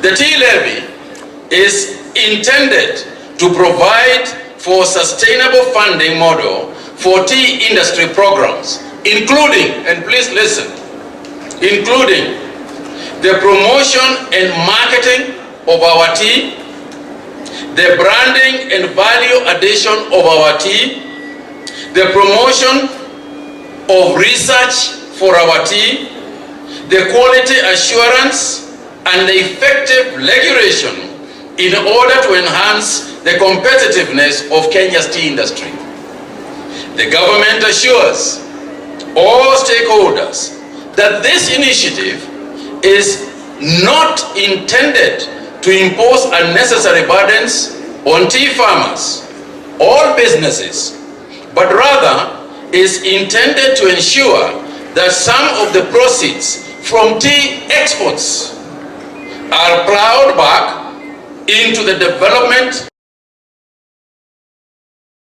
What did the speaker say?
The tea levy is intended to provide for sustainable funding model for tea industry programs, including, and please listen, including the promotion and marketing of our tea, the branding and value addition of our tea, the promotion of research for our tea, the quality assurance and the effective regulation in order to enhance the competitiveness of Kenya's tea industry. The government assures all stakeholders that this initiative is not intended to impose unnecessary burdens on tea farmers or businesses, but rather is intended to ensure that some of the proceeds from tea exports are plowed back into the development